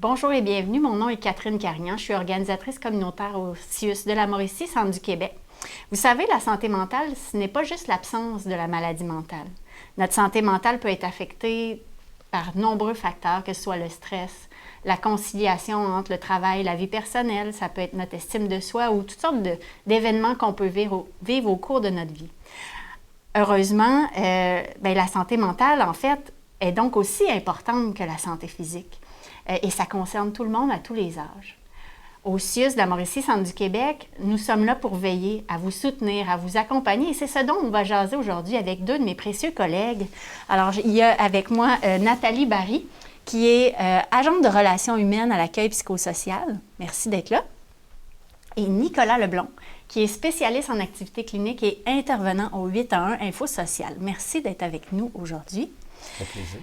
Bonjour et bienvenue, mon nom est Catherine Carignan, je suis organisatrice communautaire au CIUS de la Mauricie, Centre du Québec. Vous savez, la santé mentale, ce n'est pas juste l'absence de la maladie mentale. Notre santé mentale peut être affectée par nombreux facteurs, que ce soit le stress, la conciliation entre le travail et la vie personnelle, ça peut être notre estime de soi ou toutes sortes d'événements qu'on peut vivre au cours de notre vie. Heureusement, la santé mentale, en fait, est donc aussi importante que la santé physique. Et ça concerne tout le monde à tous les âges. Au CIUS de la Mauricie, Centre du Québec, nous sommes là pour veiller, à vous soutenir, à vous accompagner. Et c'est ce dont on va jaser aujourd'hui avec deux de mes précieux collègues. Alors, il y a avec moi Nathalie Barry, qui est agente de relations humaines à l'accueil psychosocial. Merci d'être là. Et Nicolas Leblond, qui est spécialiste en activité clinique et intervenant au 811 Info Social. Merci d'être avec nous aujourd'hui. Avec plaisir.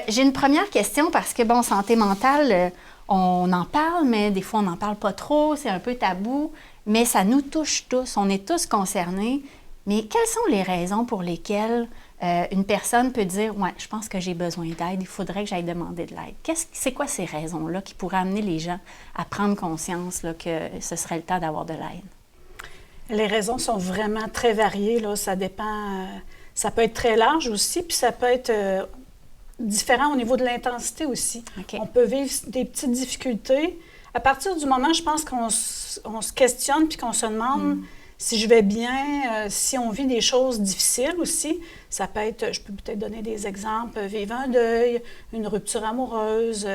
J'ai une première question parce que, santé mentale, on en parle, mais des fois, on n'en parle pas trop, c'est un peu tabou, mais ça nous touche tous, on est tous concernés. Mais quelles sont les raisons pour lesquelles une personne peut dire « Ouais, je pense que j'ai besoin d'aide, il faudrait que j'aille demander de l'aide ». C'est quoi ces raisons-là qui pourraient amener les gens à prendre conscience là, que ce serait le temps d'avoir de l'aide? Les raisons sont vraiment très variées, là. Ça dépend, ça peut être très large aussi, puis ça peut être différent au niveau de l'intensité aussi. Okay. On peut vivre des petites difficultés. À partir du moment, je pense qu'on se questionne puis qu'on se demande si je vais bien, si on vit des choses difficiles aussi. Ça peut être, je peux peut-être donner des exemples, vivre un deuil, une rupture amoureuse,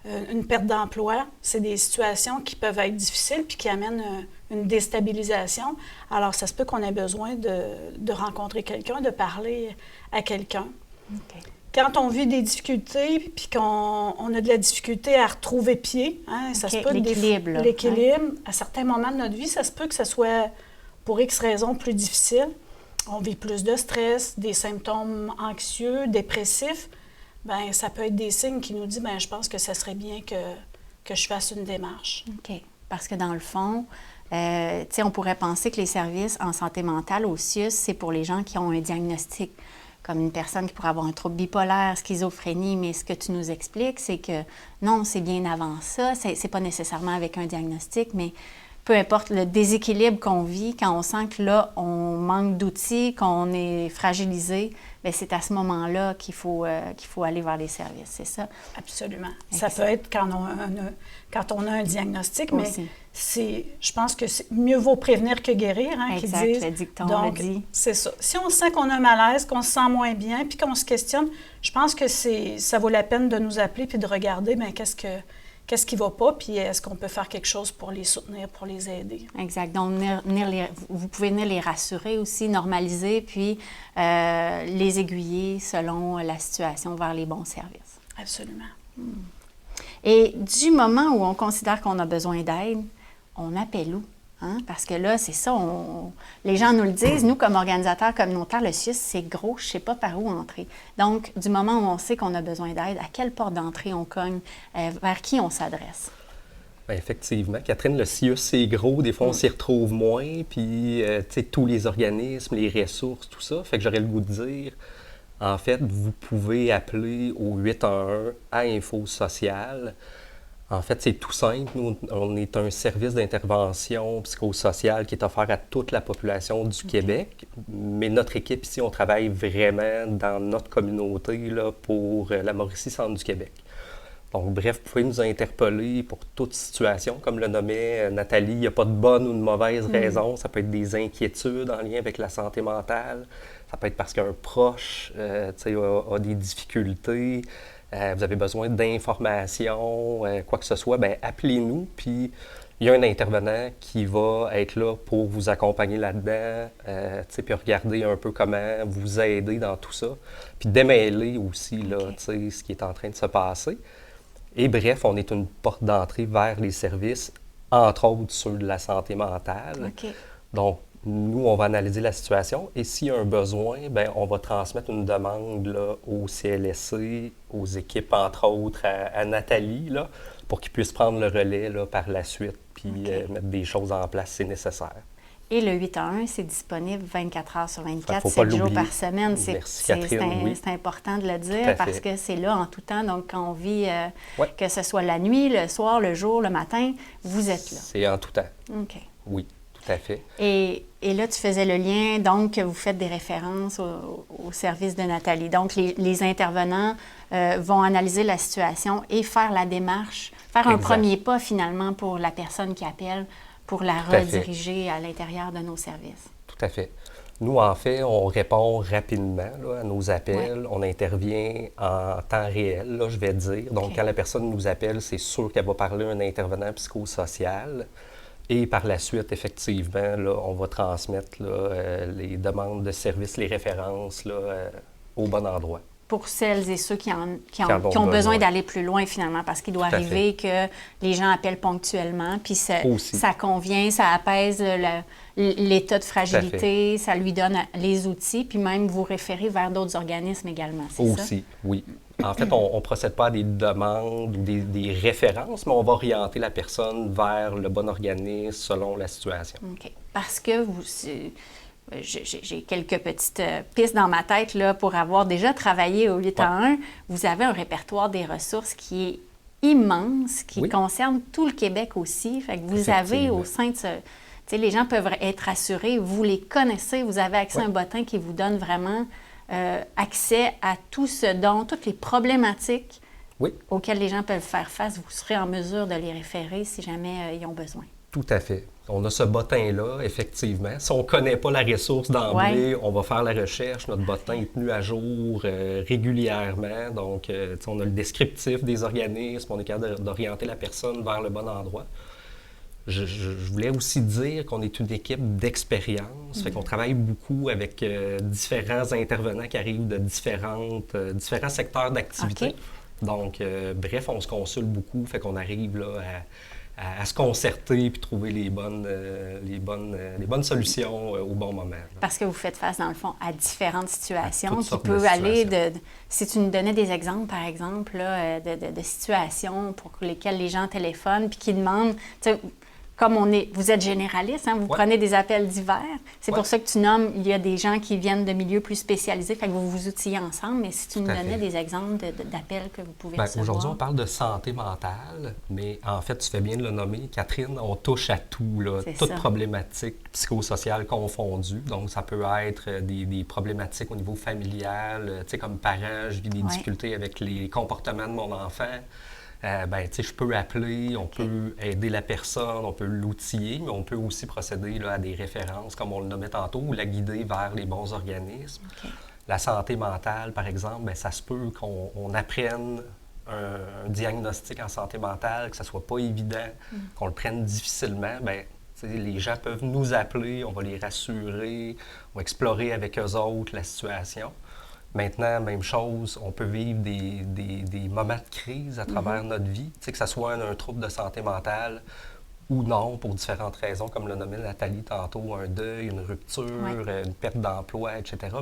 une perte d'emploi. C'est des situations qui peuvent être difficiles puis qui amènent une déstabilisation. Alors, ça se peut qu'on ait besoin de rencontrer quelqu'un, de parler à quelqu'un. Okay. Quand on vit des difficultés puis qu'on a de la difficulté à retrouver pied, ça se peut l'équilibre. L'équilibre, à certains moments de notre vie, ça se peut que ce soit pour X raisons plus difficile. On vit plus de stress, des symptômes anxieux, dépressifs. Bien, ça peut être des signes qui nous disent, je pense que ça serait bien que je fasse une démarche. OK. Parce que dans le fond, on pourrait penser que les services en santé mentale au CIUS, c'est pour les gens qui ont un diagnostic, comme une personne qui pourrait avoir un trouble bipolaire, schizophrénie, mais ce que tu nous expliques, c'est que non, c'est bien avant ça, c'est pas nécessairement avec un diagnostic, mais peu importe le déséquilibre qu'on vit, quand on sent que là, on manque d'outils, qu'on est fragilisé, bien, c'est à ce moment-là qu'il faut aller vers les services, c'est ça? Absolument. Excellent. Ça peut être quand on a un diagnostic, aussi. Mais je pense que mieux vaut prévenir que guérir, exact, qu'ils disent. le dicton Donc, le dit. c'est ça. Si on sent qu'on a un malaise, qu'on se sent moins bien, puis qu'on se questionne, je pense que ça vaut la peine de nous appeler puis de regarder, qu'est-ce qui ne va pas, puis est-ce qu'on peut faire quelque chose pour les soutenir, pour les aider. Exact. Donc, vous pouvez venir les rassurer aussi, normaliser, puis les aiguiller selon la situation vers les bons services. Absolument. Et du moment où on considère qu'on a besoin d'aide, on appelle où? Parce que là, c'est ça, les gens nous le disent, nous, comme organisateurs communautaires, le CIUS, c'est gros, je ne sais pas par où entrer. Donc, du moment où on sait qu'on a besoin d'aide, à quelle porte d'entrée on cogne, vers qui on s'adresse? Bien, effectivement, Catherine, le CIUS, c'est gros, des fois, on s'y retrouve moins, puis, tous les organismes, les ressources, tout ça, fait que j'aurais le goût de dire, en fait, vous pouvez appeler au 811 à Info Social. En fait, c'est tout simple. Nous, on est un service d'intervention psychosociale qui est offert à toute la population du Québec. Mais notre équipe ici, on travaille vraiment dans notre communauté là, pour la Mauricie, Centre du Québec. Donc, bref, vous pouvez nous interpeller pour toute situation. Comme le nommait Nathalie, il n'y a pas de bonne ou de mauvaise raison. Ça peut être des inquiétudes en lien avec la santé mentale. Ça peut être parce qu'un proche a des difficultés. Vous avez besoin d'informations, quoi que ce soit, bien, appelez-nous, puis il y a un intervenant qui va être là pour vous accompagner là-dedans, puis regarder un peu comment vous aider dans tout ça, puis démêler aussi là, ce qui est en train de se passer. Et bref, on est une porte d'entrée vers les services, entre autres ceux de la santé mentale. Okay. Donc, nous, on va analyser la situation et s'il y a un besoin, bien, on va transmettre une demande là, au CLSC, aux équipes, entre autres, à Nathalie, là, pour qu'ils puissent prendre le relais là, par la suite puis mettre des choses en place si nécessaire. Et le 811, c'est disponible 24 heures sur 24, faut pas 7 jours l'oublier. par semaine. Merci, Catherine, oui. C'est important de le Tout dire à parce fait. que c'est là en tout temps. Donc, quand on vit, Ouais. que ce soit la nuit, le soir, le jour, le matin, vous êtes là. C'est en tout temps. OK. Oui, tout à fait. Et là, tu faisais le lien, donc, que vous faites des références au service de Nathalie. Donc, les intervenants vont analyser la situation et faire la démarche, faire un Exact. premier pas, finalement, pour la personne qui appelle, pour la Tout à fait. rediriger à l'intérieur de nos services. Tout à fait. Nous, en fait, on répond rapidement là, à nos appels. On intervient en temps réel, là, je vais dire. Donc, OK. quand la personne nous appelle, c'est sûr qu'elle va parler à un intervenant psychosocial. Et par la suite, effectivement, là, on va transmettre là, les demandes de services, les références là, au bon endroit. Pour celles et ceux qui ont besoin. besoin d'aller plus loin, finalement, parce qu'il doit Tout à arriver que les gens appellent ponctuellement, puis Aussi. ça convient, ça apaise l'état de fragilité, ça lui donne les outils, puis même vous référer vers d'autres organismes également, c'est ça? Aussi, oui. En fait, on ne procède pas à des demandes ou des références, mais on va orienter la personne vers le bon organisme selon la situation. OK. Parce que j'ai quelques petites pistes dans ma tête là, pour avoir déjà travaillé au 811. Vous avez un répertoire des ressources qui est immense, qui Oui. concerne tout le Québec aussi. Fait que vous avez au sein de ce... Tu sais, les gens peuvent être assurés, vous les connaissez, vous avez accès à un bottin qui vous donne vraiment accès à tout ce dont, toutes les problématiques Oui, auxquelles les gens peuvent faire face. Vous serez en mesure de les référer si jamais ils ont besoin. tout à fait. On a ce bottin-là, effectivement. Si on ne connaît pas la ressource d'emblée, on va faire la recherche. Notre bottin est tenu à jour régulièrement. Donc, tu sais, on a le descriptif des organismes, on est capable d'orienter la personne vers le bon endroit. Je voulais aussi dire qu'on est une équipe d'expérience. Fait qu'on travaille beaucoup avec différents intervenants qui arrivent de différents secteurs d'activité. OK. Donc, bref, on se consulte beaucoup. Fait qu'on arrive là, à se concerter puis trouver les bonnes solutions au bon moment. Là. Parce que vous faites face, dans le fond, à différentes situations toutes qui sortes peuvent de aller situations. si tu nous donnais des exemples, par exemple, là, de situations pour lesquelles les gens téléphonent puis qui demandent, tu sais, comme vous êtes généraliste, hein, vous prenez des appels divers. C'est pour ça que tu nommes, il y a des gens qui viennent de milieux plus spécialisés, fait que vous vous outillez ensemble. Mais si tu nous donnais des exemples d'appels que vous pouvez recevoir. Aujourd'hui, on parle de santé mentale, mais en fait, tu fais bien de le nommer, Catherine, on touche à tout, là, toute problématique psychosociale confondue. Donc, ça peut être des problématiques au niveau familial, tu sais, comme parent, je vis des difficultés avec les comportements de mon enfant. Tu sais, je peux appeler, on peut aider la personne, on peut l'outiller, mais on peut aussi procéder là, à des références, comme on le nommait tantôt, ou la guider vers les bons organismes. La santé mentale, par exemple, ça se peut qu'on apprenne un diagnostic en santé mentale, que ça ne soit pas évident, qu'on le prenne difficilement. Les gens peuvent nous appeler, on va les rassurer, on va explorer avec eux autres la situation. Maintenant, même chose, on peut vivre des moments de crise à travers notre vie, que ce soit un trouble de santé mentale ou non, pour différentes raisons, comme le nommait Nathalie tantôt, un deuil, une rupture, une perte d'emploi, etc.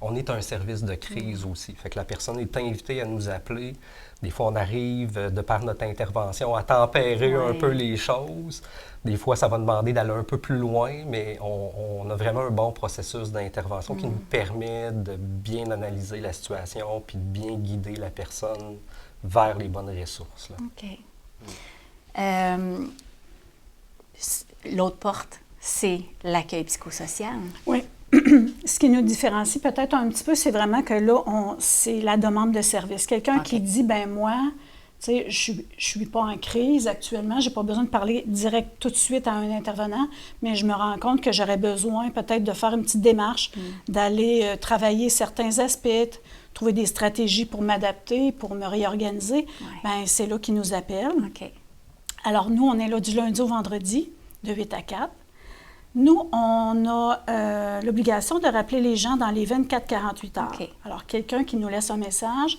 On est un service de crise aussi. Fait que la personne est invitée à nous appeler. Des fois, on arrive, de par notre intervention, à tempérer un peu les choses. Des fois, ça va demander d'aller un peu plus loin, mais on a vraiment un bon processus d'intervention qui nous permet de bien analyser la situation puis de bien guider la personne vers les bonnes ressources. Là. OK. L'autre porte, c'est l'accueil psychosocial. Oui. Ce qui nous différencie peut-être un petit peu, c'est vraiment que là, c'est la demande de service. Quelqu'un qui dit, moi, tu sais, je suis pas en crise actuellement, j'ai pas besoin de parler direct tout de suite à un intervenant, mais je me rends compte que j'aurais besoin peut-être de faire une petite démarche, d'aller travailler certains aspects, trouver des stratégies pour m'adapter, pour me réorganiser. C'est là qu'ils nous appellent. OK. Alors, nous, on est là du lundi au vendredi, de 8 à 4. Nous, on a l'obligation de rappeler les gens dans les 24-48 heures. OK. Alors, quelqu'un qui nous laisse un message,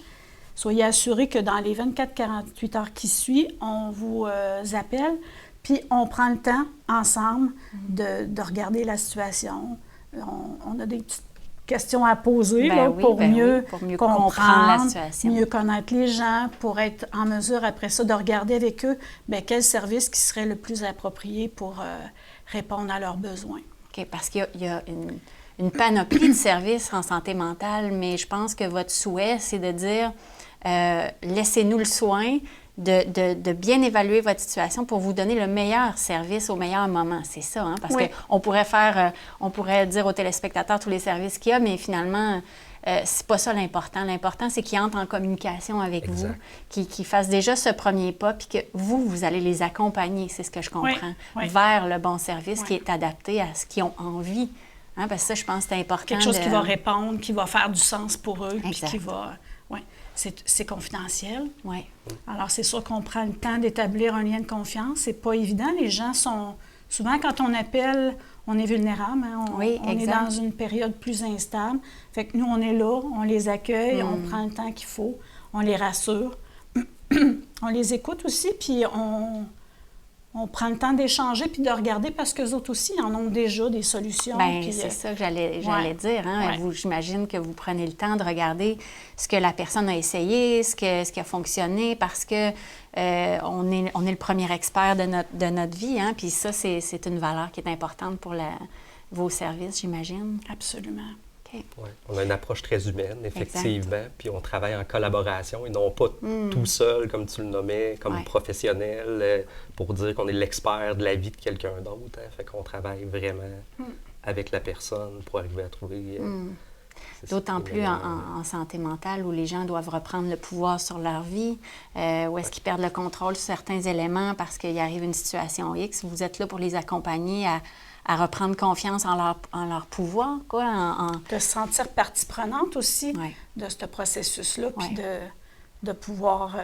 soyez assurés que dans les 24-48 heures qui suivent, on vous appelle, puis on prend le temps ensemble de regarder la situation. On a des petites questions à poser pour mieux comprendre la situation. mieux connaître les gens, pour être en mesure après ça de regarder avec eux quel service qui serait le plus approprié pour répondre à leurs besoins. OK, parce qu'il y a une panoplie de services en santé mentale, mais je pense que votre souhait, c'est de dire laissez-nous le soin de bien évaluer votre situation pour vous donner le meilleur service au meilleur moment. C'est ça, hein? Parce qu'on pourrait on pourrait dire aux téléspectateurs tous les services qu'il y a, mais finalement, c'est pas ça l'important. L'important, c'est qu'ils entrent en communication avec vous, qu'ils fassent déjà ce premier pas, puis que vous allez les accompagner, c'est ce que je comprends, vers le bon service qui est adapté à ce qu'ils ont envie. Hein? Parce que ça, je pense que c'est important. Quelque chose qui va répondre, qui va faire du sens pour eux, puis exact. qui va... Oui, c'est confidentiel. Oui. Alors, c'est sûr qu'on prend le temps d'établir un lien de confiance. C'est pas évident. Les gens sont... Souvent, quand on appelle, on est vulnérable. Hein? On est dans une période plus instable. Fait que nous, on est là, on les accueille, on prend le temps qu'il faut, on les rassure. On les écoute aussi, puis on prend le temps d'échanger puis de regarder parce qu'eux autres aussi en ont déjà des solutions. Bien, c'est ça que j'allais dire. Hein? J'imagine que vous prenez le temps de regarder ce que la personne a essayé, ce qui a fonctionné, parce que on est le premier expert de notre vie. Hein? Puis ça, c'est une valeur qui est importante pour vos services, j'imagine. Absolument. Okay. Ouais. On a une approche très humaine, effectivement, puis on travaille en collaboration et non pas tout seul, comme tu le nommais, comme professionnel, pour dire qu'on est l'expert de la vie de quelqu'un d'autre. Hein. Fait qu'on travaille vraiment avec la personne pour arriver à trouver... D'autant plus en santé mentale où les gens doivent reprendre le pouvoir sur leur vie, où est-ce qu'ils perdent le contrôle sur certains éléments parce qu'il arrive une situation X. Vous êtes là pour les accompagner à reprendre confiance en leur pouvoir, quoi. De se sentir partie prenante aussi de ce processus-là, puis de pouvoir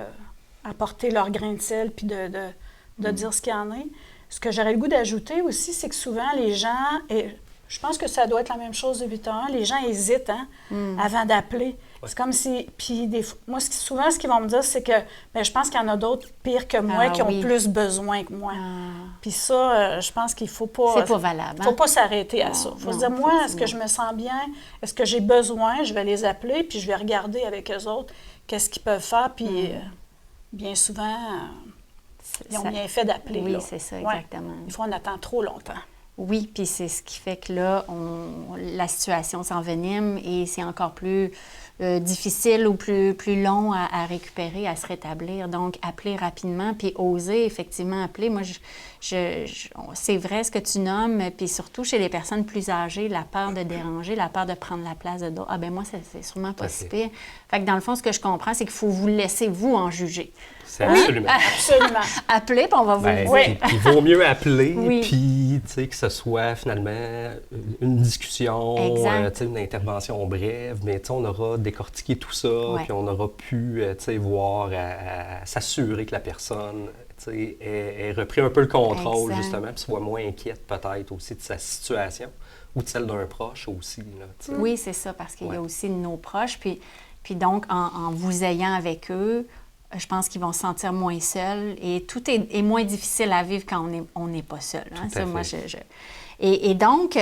apporter leur grain de sel, puis de dire ce qu'il y en est. Ce que j'aurais le goût d'ajouter aussi, c'est que souvent, les gens, et je pense que ça doit être la même chose de 8 à 1, les gens hésitent avant d'appeler. C'est comme si... Puis moi, souvent, ce qu'ils vont me dire, c'est que je pense qu'il y en a d'autres pires que moi qui ont plus besoin que moi. Puis ça, je pense qu'il ne faut pas... C'est pas valable. Il ne faut pas s'arrêter à ça. Il faut se dire, moi, est-ce que je me sens bien? Est-ce que j'ai besoin? Je vais les appeler, puis je vais regarder avec eux autres qu'est-ce qu'ils peuvent faire. Puis bien souvent, ils ont bien fait d'appeler. Oui, c'est ça, exactement. Des fois, on attend trop longtemps. Oui, puis c'est ce qui fait que là, la situation s'envenime et c'est encore plus difficile ou plus long à récupérer, à se rétablir. Donc, appeler rapidement, puis oser effectivement appeler. Moi, c'est vrai ce que tu nommes, puis surtout chez les personnes plus âgées, la peur de déranger, la peur de prendre la place de d'autres. Ah ben moi, c'est sûrement pas si pire. Fait que dans le fond, ce que je comprends, c'est qu'il faut vous laisser, vous, en juger. C'est absolument. Absolument. Appeler, puis on va vous le dire. Il vaut mieux appeler, puis que ce soit finalement une discussion, une intervention brève, mais on aura décortiqué tout ça, puis on aura pu voir, à s'assurer que la personne ait repris un peu le contrôle, justement, puis soit moins inquiète peut-être aussi de sa situation ou de celle d'un proche aussi. Là, oui, c'est ça, parce qu'il y a aussi nos proches, puis donc, en vous ayant avec eux, je pense qu'ils vont se sentir moins seuls et tout est moins difficile à vivre quand on n'est pas seul. Hein? Ça, moi, Et donc,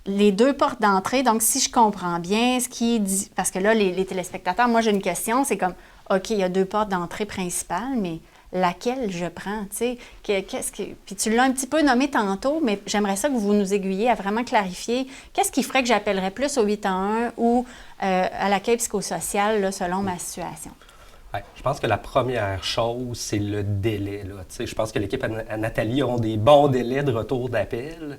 les deux portes d'entrée, donc si je comprends bien, ce qui dit... Parce que là, les téléspectateurs, moi, j'ai une question, c'est comme, OK, il y a deux portes d'entrée principales, mais laquelle je prends, tu sais? Puis tu l'as un petit peu nommé tantôt, mais j'aimerais ça que vous nous aiguilliez à vraiment clarifier qu'est-ce qui ferait que j'appellerais plus au 811 ou à l'accueil psychosocial, là, selon ma situation. Ouais, je pense que la première chose, c'est le délai. Là. Je pense que l'équipe à Nathalie ont des bons délais de retour d'appel,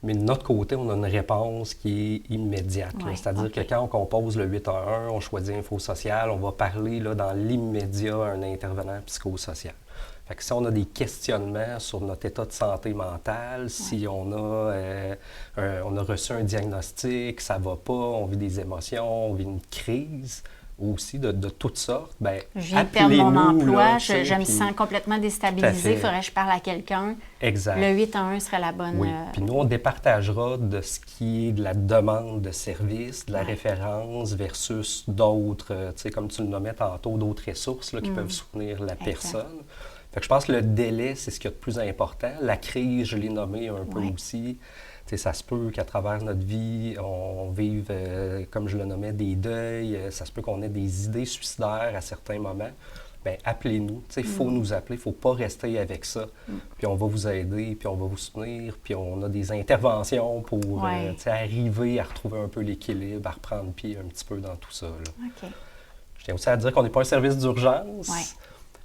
mais de notre côté, on a une réponse qui est immédiate. C'est-à-dire que quand on compose le 811, on choisit Info Social, on va parler là, dans l'immédiat à un intervenant psychosocial. Fait que si on a des questionnements sur notre état de santé mentale, si on a reçu un diagnostic, ça va pas, on vit des émotions, on vit une crise, aussi de toutes sortes, bien, je viens de perdre mon emploi, là, je me sens complètement déstabilisée, il faudrait que je parle à quelqu'un. Exact. Le 811 serait la bonne... Oui, puis nous, on départagera de ce qui est de la demande de service, de la référence versus d'autres, tu sais, comme tu le nommais tantôt, d'autres ressources là, qui peuvent soutenir la personne. Fait que je pense que le délai, c'est ce qui est le plus important. La crise, je l'ai nommé un peu aussi. T'sais, ça se peut qu'à travers notre vie, on vive, comme je le nommais, des deuils. Ça se peut qu'on ait des idées suicidaires à certains moments. bien, appelez-nous. Il faut nous appeler, il ne faut pas rester avec ça. Puis on va vous aider, puis on va vous soutenir, puis on a des interventions pour arriver à retrouver un peu l'équilibre, à reprendre pied un petit peu dans tout ça. Là. OK. Je tiens aussi à dire qu'on n'est pas un service d'urgence. Ouais.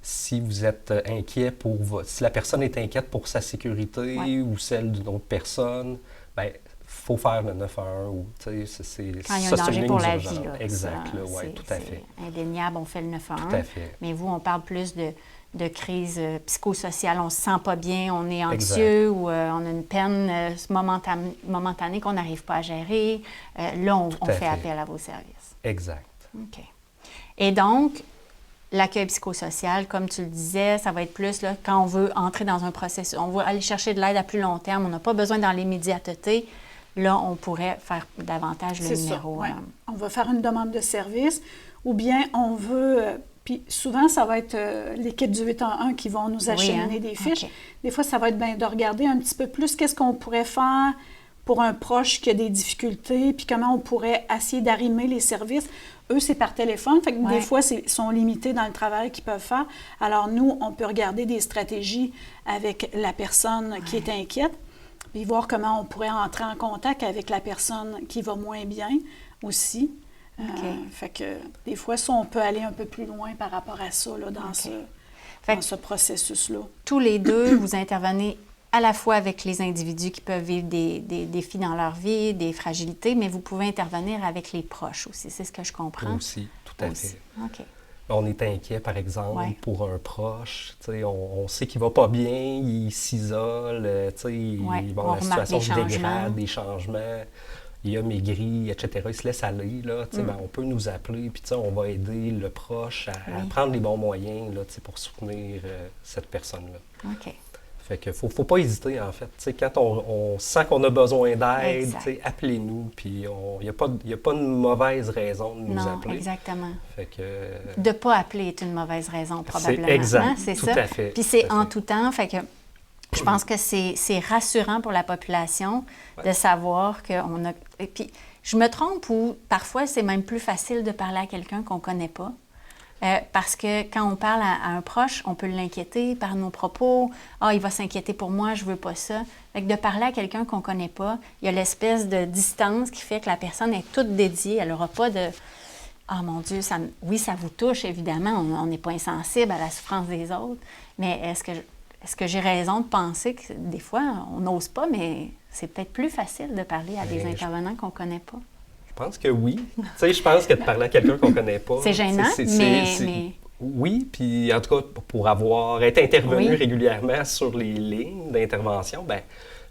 Si vous êtes inquiet si la personne est inquiète pour sa sécurité ou celle d'une autre personne, bien, il faut faire le 911 ou, tu sais, quand il y a un danger pour la vie, là. Exact, oui, tout à fait. C'est indéniable, on fait le 911. Tout à fait. Mais vous, on parle plus de crise psychosociale. On ne se sent pas bien, on est anxieux ou on a une peine momentanée qu'on n'arrive pas à gérer. Là, on fait appel à vos services. Exact. OK. Et donc, l'accueil psychosocial, comme tu le disais, ça va être plus là, quand on veut entrer dans un processus, on veut aller chercher de l'aide à plus long terme, on n'a pas besoin dans l'immédiateté. Là, on pourrait faire davantage le numéro. Ça, ouais. On va faire une demande de service ou bien on veut... puis souvent, ça va être l'équipe du 811 qui vont nous acheminer des fiches. Okay. Des fois, ça va être bien de regarder un petit peu plus qu'est-ce qu'on pourrait faire pour un proche qui a des difficultés, puis comment on pourrait essayer d'arrimer les services. Eux, c'est par téléphone, fait que des fois, ils sont limités dans le travail qu'ils peuvent faire. Alors nous, on peut regarder des stratégies avec la personne qui est inquiète, puis voir comment on pourrait entrer en contact avec la personne qui va moins bien aussi. Fait que des fois, ça, on peut aller un peu plus loin par rapport à ça, là, dans ce processus-là. Tous les deux, vous intervenez à la fois avec les individus qui peuvent vivre des défis dans leur vie, des fragilités, mais vous pouvez intervenir avec les proches aussi, c'est ce que je comprends. Aussi, tout à fait. OK. On est inquiet, par exemple, pour un proche. On sait qu'il ne va pas bien, il s'isole, la situation se dégrade, des changements, il a maigri, etc. Il se laisse aller. Là, on peut nous appeler, puis on va aider le proche à prendre les bons moyens là, pour soutenir cette personne-là. OK. Fait qu'il ne faut pas hésiter, en fait. T'sais, quand on sent qu'on a besoin d'aide, appelez-nous. Puis il n'y a pas une mauvaise raison de nous appeler. Exactement. Fait que, de ne pas appeler est une mauvaise raison, probablement. C'est exact, hein? C'est tout ça. à fait. Puis c'est en tout temps. Fait que je pense que c'est rassurant pour la population de savoir qu'on a... Et puis, je me trompe ou parfois, c'est même plus facile de parler à quelqu'un qu'on ne connaît pas. Parce que quand on parle à un proche, on peut l'inquiéter par nos propos. « Ah, il va s'inquiéter pour moi, je veux pas ça. » Fait que de parler à quelqu'un qu'on connaît pas, il y a l'espèce de distance qui fait que la personne est toute dédiée. Elle n'aura pas de « Ah, mon Dieu, ça vous touche, évidemment. On n'est pas insensible à la souffrance des autres. Mais est-ce que j'ai raison de penser que des fois, on n'ose pas, mais c'est peut-être plus facile de parler à des intervenants qu'on connaît pas? » Je pense que oui. Je pense que de parler à quelqu'un qu'on ne connaît pas... C'est gênant, mais... Oui, puis en tout cas, pour avoir été intervenu régulièrement sur les lignes d'intervention, bien,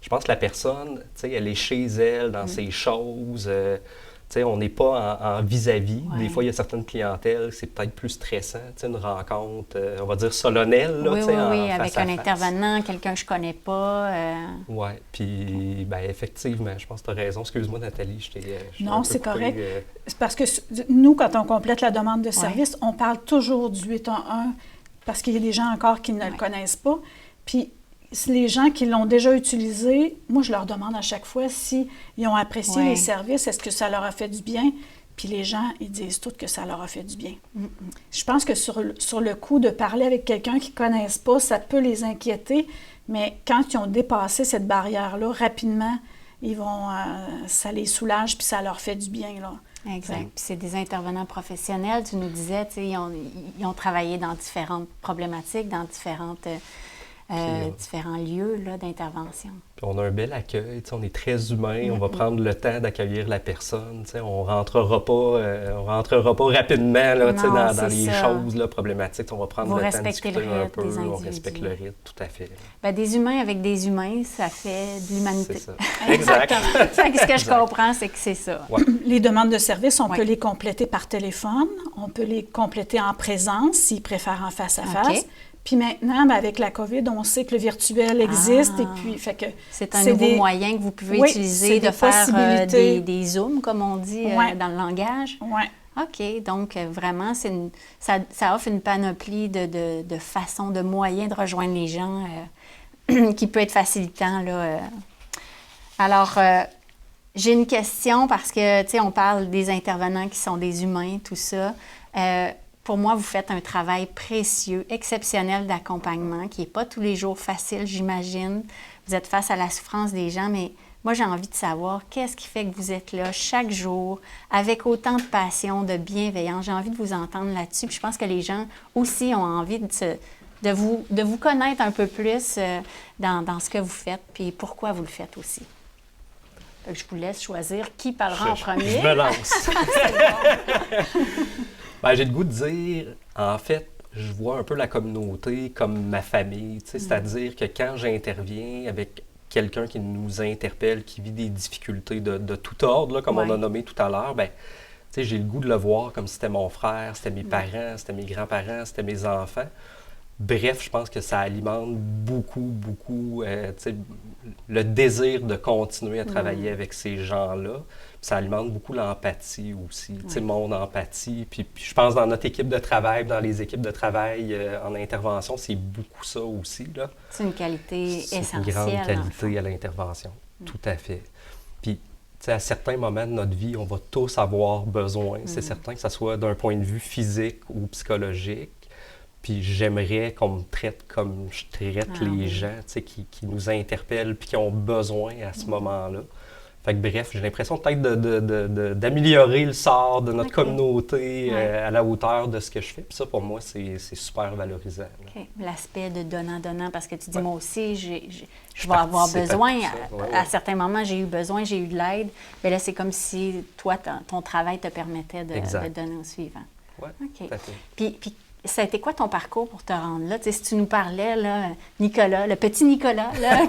je pense que la personne, elle est chez elle, dans ses choses. On n'est pas en vis-à-vis. Des fois, il y a certaines clientèles, c'est peut-être plus stressant, une rencontre, on va dire solennelle. Là, avec un intervenant, quelqu'un que je ne connais pas. Oui, puis effectivement, je pense que tu as raison. Excuse-moi, Nathalie, je t'ai... Non, c'est correct. C'est parce que nous, quand on complète la demande de service, on parle toujours du 811 parce qu'il y a des gens encore qui ne le connaissent pas. Puis, les gens qui l'ont déjà utilisé, moi, je leur demande à chaque fois s'ils ont apprécié les services, est-ce que ça leur a fait du bien? Puis les gens, ils disent tous que ça leur a fait du bien. Je pense que sur le coup de parler avec quelqu'un qu'ils ne connaissent pas, ça peut les inquiéter, mais quand ils ont dépassé cette barrière-là, rapidement, ça les soulage puis ça leur fait du bien, là. Exact. Puis c'est des intervenants professionnels, tu nous disais, ils ont travaillé dans différentes problématiques, dans différents lieux là, d'intervention. Puis on a un bel accueil, on est très humain, on va prendre le temps d'accueillir la personne, on rentrera pas rapidement là, dans les choses là, problématiques, on va prendre le temps de discuter un peu, on respecte le rythme, tout à fait. Bien, des humains avec des humains, ça fait de l'humanité. C'est ça, exact. Ce que je comprends, c'est que c'est ça. Ouais. Les demandes de service, on peut les compléter par téléphone, on peut les compléter en présence s'ils préfèrent en face à face. Puis maintenant, avec la COVID, on sait que le virtuel existe et puis fait que c'est un nouveau moyen que vous pouvez utiliser de faire des zooms, comme on dit dans le langage. Oui. OK. Donc, vraiment, ça offre une panoplie de façons, de moyens de rejoindre les gens qui peut être facilitant, là. Alors, j'ai une question parce que, tu sais, on parle des intervenants qui sont des humains, tout ça. Pour moi, vous faites un travail précieux, exceptionnel d'accompagnement, qui n'est pas tous les jours facile, j'imagine. Vous êtes face à la souffrance des gens, mais moi, j'ai envie de savoir qu'est-ce qui fait que vous êtes là chaque jour, avec autant de passion, de bienveillance. J'ai envie de vous entendre là-dessus. Puis je pense que les gens aussi ont envie de vous connaître un peu plus dans ce que vous faites, puis pourquoi vous le faites aussi. Fait que je vous laisse choisir qui parlera en premier. Je me lance. Ben, j'ai le goût de dire, en fait, je vois un peu la communauté comme ma famille. C'est-à-dire que quand j'interviens avec quelqu'un qui nous interpelle, qui vit des difficultés de tout ordre, là, comme on a nommé tout à l'heure, ben, j'ai le goût de le voir comme si c'était mon frère, c'était mes parents, c'était mes grands-parents, c'était mes enfants. Bref, je pense que ça alimente beaucoup le désir de continuer à travailler avec ces gens-là. Puis ça alimente beaucoup l'empathie aussi, mon empathie. Puis je pense dans notre équipe de travail, dans les équipes de travail en intervention, c'est beaucoup ça aussi, là. C'est une qualité essentielle. C'est une grande qualité à l'intervention, tout à fait. Puis, à certains moments de notre vie, on va tous avoir besoin. C'est certain que ce soit d'un point de vue physique ou psychologique. Puis j'aimerais qu'on me traite comme je traite les gens, qui nous interpellent puis qui ont besoin à ce moment-là. Fait que bref, j'ai l'impression peut-être d'améliorer le sort de notre communauté à la hauteur de ce que je fais. Puis ça, pour moi, c'est super valorisant. OK. L'aspect de donnant-donnant, parce que tu dis, moi aussi, je vais avoir besoin. À certains moments, j'ai eu besoin, j'ai eu de l'aide. Mais là, c'est comme si toi, ton travail te permettait de donner au suivant. Oui, OK. tout à fait. Puis ça a été quoi ton parcours pour te rendre là? Si tu nous parlais, là, Nicolas, le petit Nicolas, là,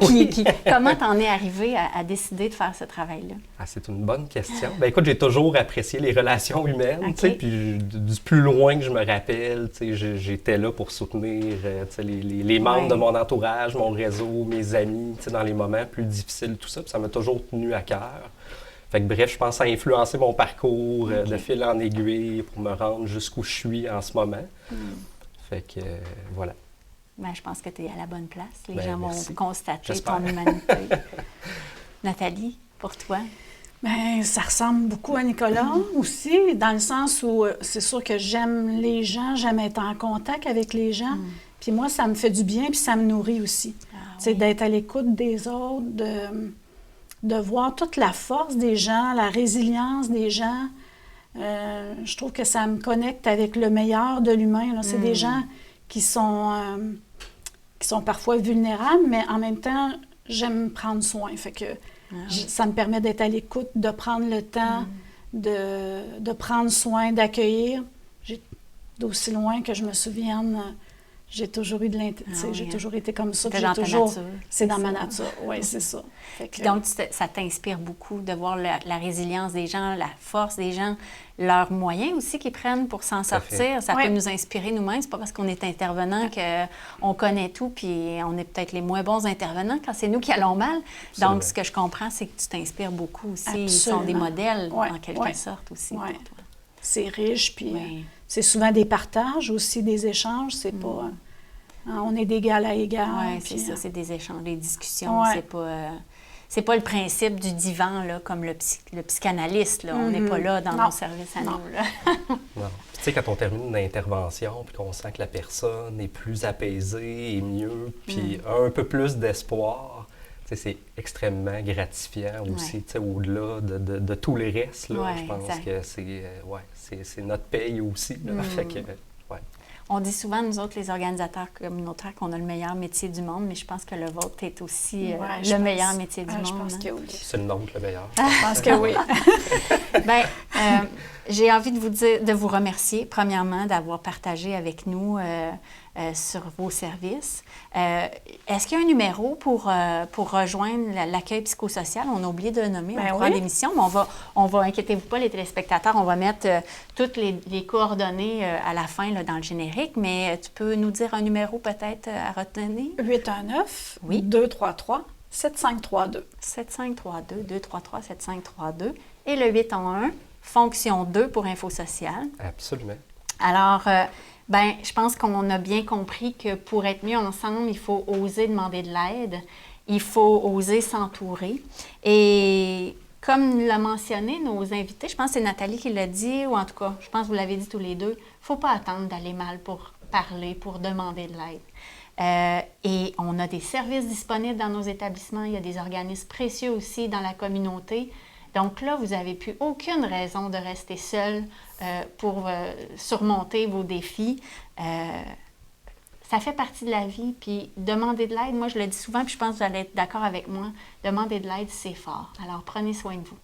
comment t'en es arrivé à décider de faire ce travail-là? Ah, c'est une bonne question. Bien, écoute, j'ai toujours apprécié les relations humaines, puis du plus loin que je me rappelle, j'étais là pour soutenir les membres de mon entourage, mon réseau, mes amis, dans les moments plus difficiles, tout ça, puis ça m'a toujours tenu à cœur. Fait que bref, je pense que ça a influencé mon parcours de fil en aiguille pour me rendre jusqu'où je suis en ce moment. Fait que voilà. Bien, je pense que tu es à la bonne place. Les Bien, gens merci. vont constater J'espère. ton humanité. Nathalie, pour toi? Bien, ça ressemble beaucoup à Nicolas aussi, dans le sens où c'est sûr que j'aime les gens, j'aime être en contact avec les gens. Puis moi, ça me fait du bien, puis ça me nourrit aussi. C'est d'être à l'écoute des autres, de voir toute la force des gens, la résilience des gens. Je trouve que ça me connecte avec le meilleur de l'humain. C'est des gens qui sont parfois vulnérables, mais en même temps, j'aime prendre soin. Fait que ça me permet d'être à l'écoute, de prendre le temps, de prendre soin, d'accueillir. D'aussi loin que je me souvienne, j'ai toujours eu de j'ai toujours été comme ça. C'est dans ta nature. C'est dans ma nature, oui, c'est ça. Puis donc, ça t'inspire beaucoup de voir la résilience des gens, la force des gens, leurs moyens aussi qu'ils prennent pour s'en sortir. Ça peut nous inspirer nous-mêmes. C'est pas parce qu'on est intervenant qu'on connaît tout, puis on est peut-être les moins bons intervenants quand c'est nous qui allons mal. Absolument. Donc, ce que je comprends, c'est que tu t'inspires beaucoup aussi. Absolument. Ils sont des modèles, en quelque sorte, aussi pour toi. C'est riche, puis c'est souvent des partages aussi, des échanges. C'est pas... on est d'égal à égal. Oui, c'est ça, c'est des échanges, des discussions. C'est pas le principe du divan, là, comme le psychanalyste. Là. On n'est pas là dans nos services à nous. Là. Non. Puis, tu sais, quand on termine une intervention, puis qu'on sent que la personne est plus apaisée et mieux, puis un peu plus d'espoir, c'est extrêmement gratifiant aussi, au-delà de tout le reste. Là, je pense que c'est notre paye aussi. Là, fait que, On dit souvent, nous autres, les organisateurs communautaires, qu'on a le meilleur métier du monde, mais je pense que le vôtre est aussi le meilleur métier du monde. Je pense que oui. c'est le nôtre le meilleur. Je pense que oui. Bien, j'ai envie de vous remercier, premièrement, d'avoir partagé avec nous sur vos services. Est-ce qu'il y a un numéro pour rejoindre l'accueil psychosocial? On a oublié de le nommer en cours d'émission, mais on va inquiétez-vous pas, les téléspectateurs, on va mettre toutes les coordonnées à la fin là, dans le générique, mais tu peux nous dire un numéro peut-être à retenir? 819-233-7532. 7532-233-7532 et le 811, fonction 2 pour Info Sociale. Absolument. Alors, je pense qu'on a bien compris que pour être mieux ensemble, il faut oser demander de l'aide, il faut oser s'entourer. Et Comme l'a mentionné nos invités, je pense que c'est Nathalie qui l'a dit, ou en tout cas, je pense que vous l'avez dit tous les deux, il ne faut pas attendre d'aller mal pour parler, pour demander de l'aide. Et on a des services disponibles dans nos établissements, il y a des organismes précieux aussi dans la communauté. Donc là, vous n'avez plus aucune raison de rester seul pour surmonter vos défis. Ça fait partie de la vie, puis demander de l'aide, moi je le dis souvent, puis je pense que vous allez être d'accord avec moi, demander de l'aide, c'est fort. Alors prenez soin de vous.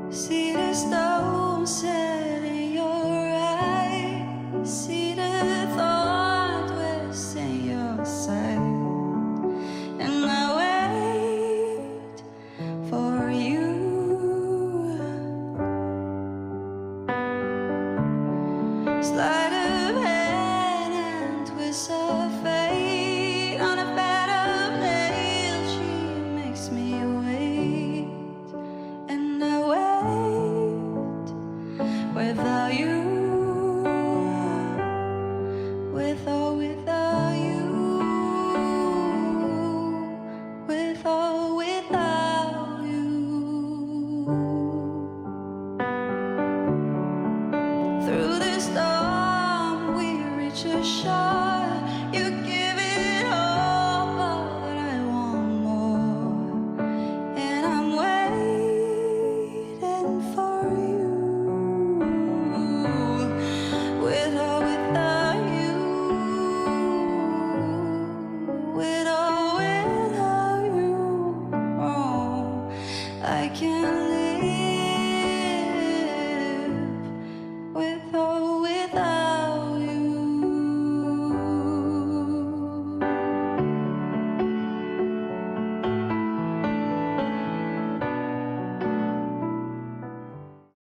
See the stone set in your eyes, see the thought within your sight, and I wait for you. It's like